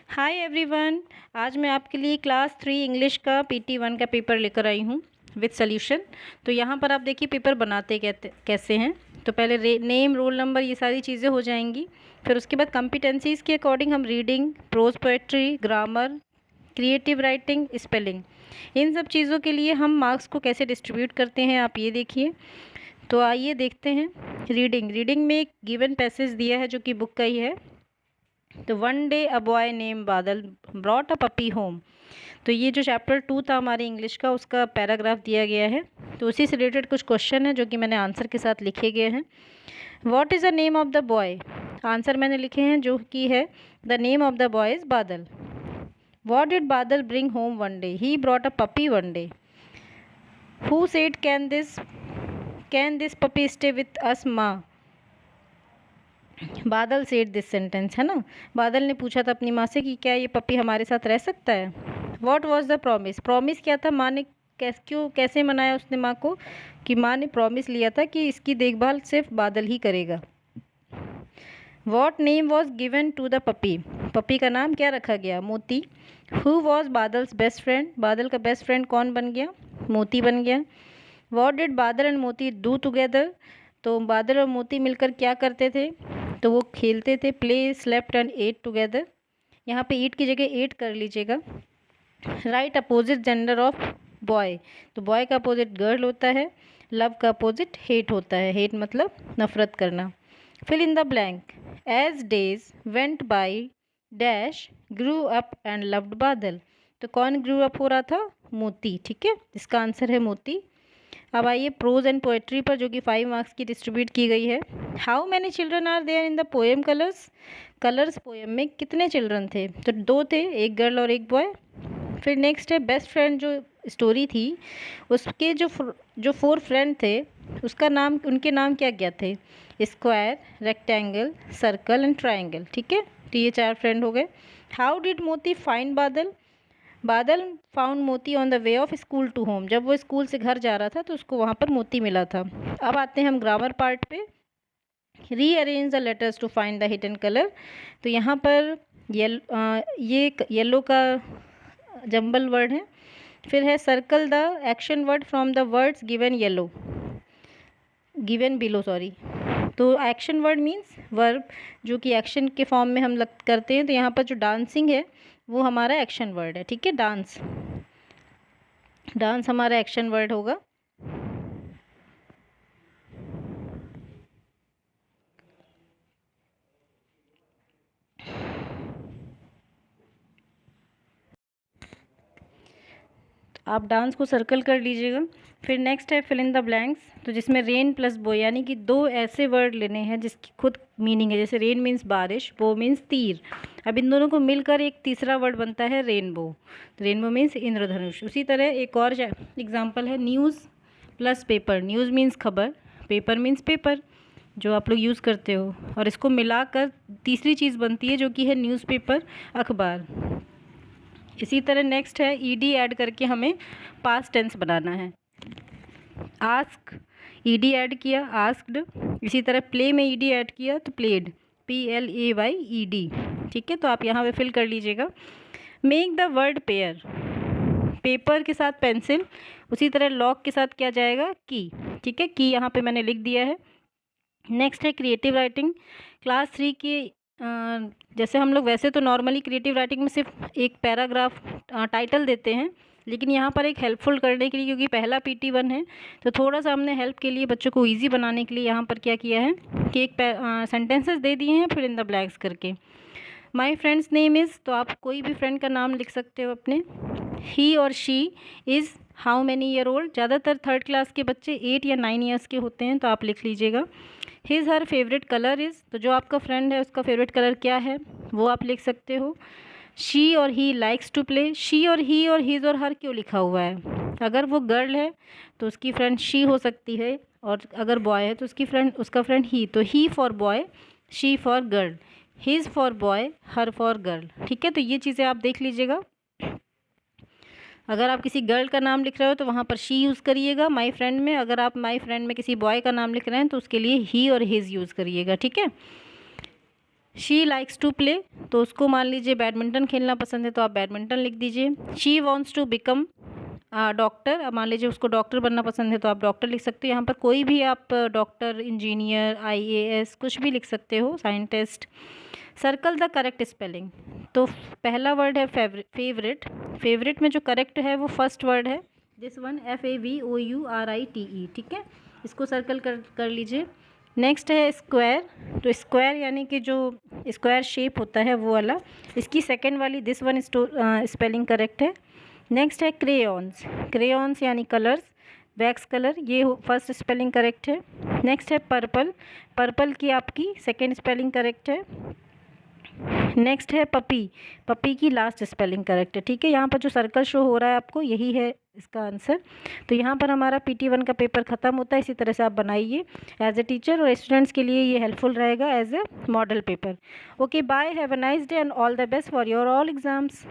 Hi everyone. आज मैं आपके लिए क्लास 3 इंग्लिश का PT1 का पेपर लेकर आई हूँ विथ सॉल्यूशन। तो यहाँ पर आप देखिए पेपर बनाते कैसे हैं। तो पहले नेम, रोल नंबर, ये सारी चीज़ें हो जाएंगी। फिर उसके बाद कॉम्पिटेंसीज़ के अकॉर्डिंग हम reading, prose poetry, grammar, creative writing, spelling, इन सब चीज़ों के लिए हम मार्क्स को कैसे डिस्ट्रीब्यूट करते हैं आप ये देखिए। तो आइए देखते हैं। रीडिंग में एक गिवन पैसेज दिया है जो कि बुक का ही है। तो one day a boy name बादल ब्रॉट अ पपी होम। तो ये जो चैप्टर 2 था हमारे इंग्लिश का, उसका पैराग्राफ दिया गया है। तो उसी से रिलेटेड कुछ क्वेश्चन है जो कि मैंने आंसर के साथ लिखे गए हैं। What is the name of the boy? Answer मैंने लिखे हैं जो कि है the name of the boy is बादल। व्हाट डिड बादल bring home one day? He brought a puppy one day. Who said can this puppy stay with us माँ? बादल सेड दिस सेंटेंस, है ना। बादल ने पूछा था अपनी माँ से कि क्या ये पपी हमारे साथ रह सकता है। What was the promise? Promise क्या था? माँ ने कैसे मनाया उसने माँ को कि माँ ने प्रॉमिस लिया था कि इसकी देखभाल सिर्फ बादल ही करेगा। What name was given to the puppy? Puppy का नाम क्या रखा गया? Moti. Who was Badal's best friend? Badal का बेस्ट फ्रेंड कौन बन गया? मोती बन गया। व्हाट डिड बादल एंड मोती डू टुगेदर? तो बादल और मोती मिलकर क्या करते थे? तो वो खेलते थे। Play, slept and ate together. यहाँ पे ईट की जगह एट कर लीजिएगा। Write opposite gender of boy? तो बॉय का अपोजिट गर्ल होता है। लव का अपोजिट हेट होता है। हेट मतलब नफरत करना। Fill in the blank. As days went by dash grew up and loved Badal. तो कौन ग्रू अप हो रहा था? मोती। ठीक है, इसका आंसर है मोती। अब आइए प्रोज एंड पोएट्री पर, जो कि 5 मार्क्स की डिस्ट्रीब्यूट की गई है। How many children are there in the poem colours? Colours poem में कितने चिल्ड्रन थे? तो 2 थे, एक गर्ल और एक बॉय। फिर नेक्स्ट है बेस्ट फ्रेंड। जो स्टोरी थी उसके जो 4 फ्रेंड थे उसका नाम, उनके नाम क्या क्या थे? Square, rectangle, circle and triangle. ठीक है, तो ये 4 फ्रेंड हो गए। हाउ डिड मोती फाइंड बादल? Badal found Moti on the way of school to home. जब वो स्कूल से घर जा रहा था तो उसको वहाँ पर मोती मिला था। अब आते हैं हम ग्रामर पार्ट पे। Rearrange the letters to find the hidden colour. तो यहाँ पर ये येलो का जंबल वर्ड है। फिर है circle the action word from the words given below, sorry. तो एक्शन वर्ड मीन्स वर्ब, जो कि एक्शन के फॉर्म में हम करते हैं। तो यहाँ पर जो डांसिंग है वो हमारा एक्शन वर्ड है। ठीक है, डांस हमारा एक्शन वर्ड होगा। आप डांस को सर्कल कर लीजिएगा। फिर नेक्स्ट है फिल इन द ब्लैंक्स। तो जिसमें रेन प्लस बो, यानी कि 2 ऐसे वर्ड लेने हैं जिसकी खुद मीनिंग है। जैसे रेन मीन्स बारिश, बो मीन्स तीर। अब इन दोनों को मिलकर एक तीसरा वर्ड बनता है रेनबो। तो रेनबो मीन्स इंद्रधनुष। उसी तरह एक और एग्जाम्पल है news plus paper. News means खबर, पेपर मीन्स पेपर जो आप लोग यूज़ करते हो, और इसको मिलाकर तीसरी चीज़ बनती है जो कि है न्यूज़पेपर, अखबार। इसी तरह नेक्स्ट है ईडी ऐड करके हमें पास्ट टेंस बनाना है। आस्क, ईडी ऐड किया, आस्क्ड। इसी तरह प्ले में ईडी ऐड किया तो प्लेड, PLAYED। ठीक है, तो आप यहाँ पे फिल कर लीजिएगा। Make the word pair. Paper के साथ पेंसिल, उसी तरह लॉक के साथ क्या जाएगा? की। ठीक है, की यहाँ पे मैंने लिख दिया है। नेक्स्ट है क्रिएटिव राइटिंग। क्लास 3 की जैसे हम लोग वैसे तो नॉर्मली क्रिएटिव राइटिंग में सिर्फ एक पैराग्राफ टाइटल देते हैं, लेकिन यहाँ पर एक हेल्पफुल करने के लिए, क्योंकि पहला PT1 है, तो थोड़ा सा हमने हेल्प के लिए बच्चों को इजी बनाने के लिए यहाँ पर क्या किया है कि एक सेंटेंसेस दे दिए हैं फिर इन द ब्लैंक्स करके। माई फ्रेंड्स नेम इज़, तो आप कोई भी फ्रेंड का नाम लिख सकते हो अपने। ही और she is how many year old. ज़्यादातर 3rd क्लास के बच्चे 8 या 9 ईयर्स के होते हैं, तो आप लिख लीजिएगा। His her favourite colour is, तो जो आपका फ्रेंड है उसका फेवरेट कलर क्या है वो आप लिख सकते हो। शी और he likes to play. She और ही और हिज और हर क्यों लिखा हुआ है? अगर वो गर्ल है तो उसकी फ्रेंड शी हो सकती है, और अगर बॉय है तो उसका फ्रेंड ही। तो he for boy, she for girl, his for boy, her for girl. ठीक है, तो ये चीज़ें आप देख लीजिएगा। अगर आप किसी गर्ल का नाम लिख रहे हो तो वहाँ पर शी यूज़ करिएगा माई फ्रेंड में। अगर आप माई फ्रेंड में किसी बॉय का नाम लिख रहे हैं तो उसके लिए ही और हिज यूज़ करिएगा। ठीक है, शी लाइक्स टू प्ले, तो उसको मान लीजिए बैडमिंटन खेलना पसंद है तो आप बैडमिंटन लिख दीजिए। She wants to become doctor, अब मान लीजिए उसको डॉक्टर बनना पसंद है तो आप डॉक्टर लिख सकते हो। यहाँ पर कोई भी आप डॉक्टर, इंजीनियर, IAS कुछ भी लिख सकते हो, scientist. Circle the correct spelling, तो पहला वर्ड है फेवरेट। फेवरेट में जो करेक्ट है वो फर्स्ट वर्ड है दिस वन, FAVOURITE, ठीक है, इसको सर्कल कर लीजिए। नेक्स्ट है स्क्वायर, तो स्क्वायर यानी कि जो स्क्वायर शेप होता है वो वाला, इसकी सेकंड वाली दिस वन स्पेलिंग करेक्ट है। नेक्स्ट है क्रेयॉन्स, क्रेयॉन्स यानी कलर्स, वैक्स कलर, ये फर्स्ट स्पेलिंग करेक्ट है। नेक्स्ट है पर्पल, पर्पल की आपकी सेकंड स्पेलिंग करेक्ट है। नेक्स्ट है पपी, पपी की लास्ट स्पेलिंग करेक्ट है, ठीक है। यहाँ पर जो सर्कल शो हो रहा है आपको, यही है इसका आंसर। तो यहाँ पर हमारा PT1 का पेपर ख़त्म होता है। इसी तरह से आप बनाइए एज ए टीचर, और स्टूडेंट्स के लिए ये हेल्पफुल रहेगा as a model paper. Okay, bye, have a nice day and all the best for your all exams.